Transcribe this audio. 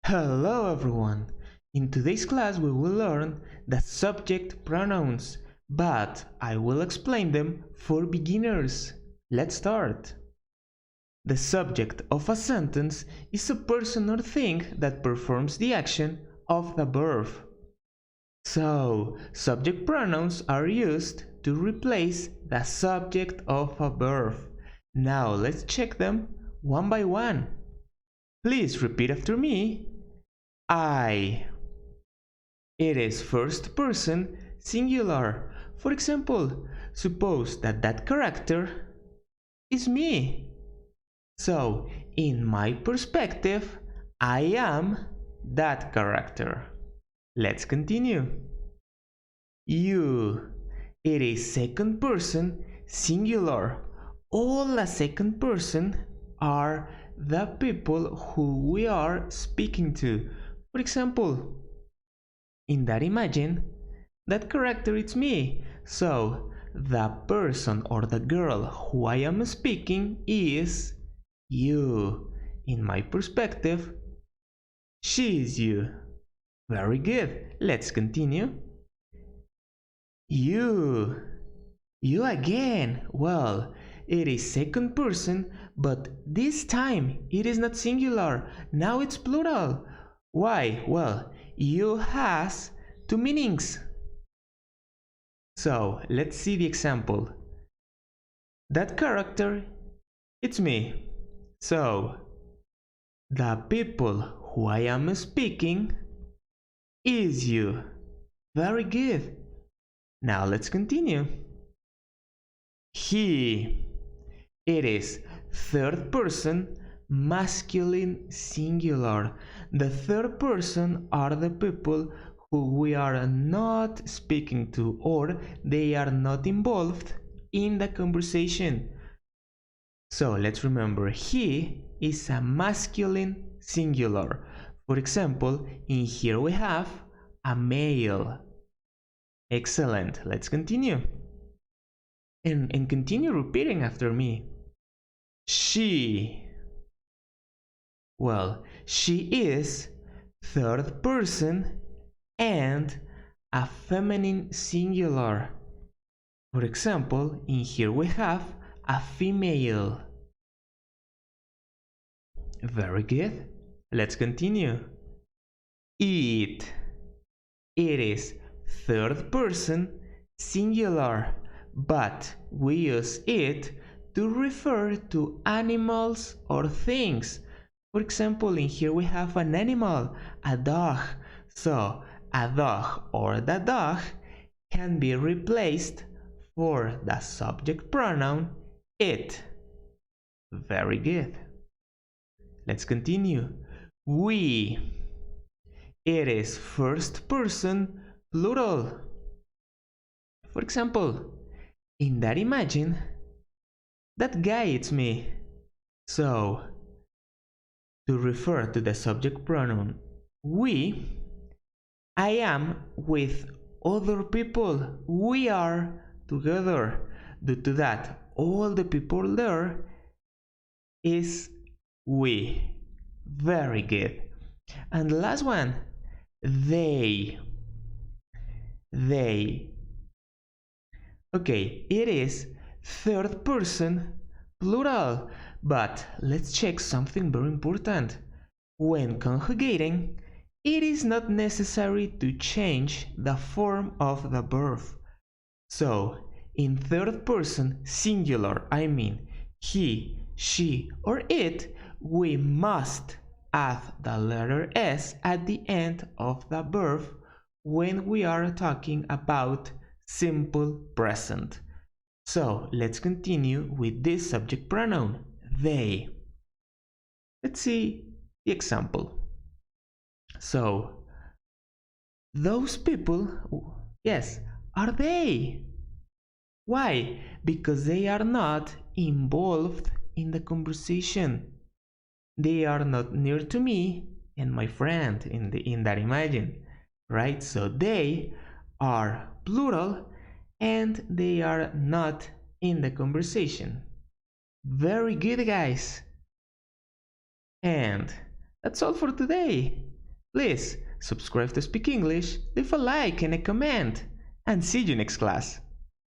Hello everyone! In today's class we will learn the subject pronouns, but I will explain them for beginners. Let's start! The subject of a sentence is a person or thing that performs the action of the verb. So, subject pronouns are used to replace the subject of a verb. Now let's check them one by one. Please repeat after me. I. It is first person singular. For example, suppose that character is me. So, in my perspective, I am that character. Let's continue. You. It is second person singular. All the second person are the people who we are speaking to. For example, in that imagine, that character is me. So, the person or the girl who I am speaking is you. In my perspective, she is you. Very good. Let's continue. You. You again. Well, it is second person, but this time it is not singular. Now it's plural. Why? Well, you has two meanings. So, let's see the example. That character, it's me. So, the people who I am speaking is you. Very good. Now let's continue. He. It is third person masculine singular. The third person are the people who we are not speaking to, or they are not involved in the conversation. So let's remember, he is a masculine singular. For example, in here we have a male. Excellent. Let's continue. And continue repeating after me. She. Well, she is third person and a feminine singular. For example, in here we have a female. Very good. Let's continue. It. It is third person singular, but we use it to refer to animals or things. For example, in here we have an animal, a dog. So, a dog or the dog can be replaced for the subject pronoun it. Very good. Let's continue. We. It is first person plural. For example, in that imagine, that guy it's me. So, to refer to the subject pronoun we, I am with other people. We are together. Due to that, all the people there is we. Very good. And the last one, they. They. Okay, it is third person plural, but let's check something very important. When conjugating, it is not necessary to change the form of the verb. So, in third person singular, I mean he, she, or it, we must add the letter S at the end of the verb when we are talking about simple present. So let's continue with this subject pronoun, they. Let's see the example. So, those people, yes, are they? Why? Because they are not involved in the conversation. They are not near to me and my friend in that imagine, right? So they are plural and they are not in the conversation. Very good, guys. And that's all for today. Please subscribe to Speak English, leave a like and a comment, and see you next class.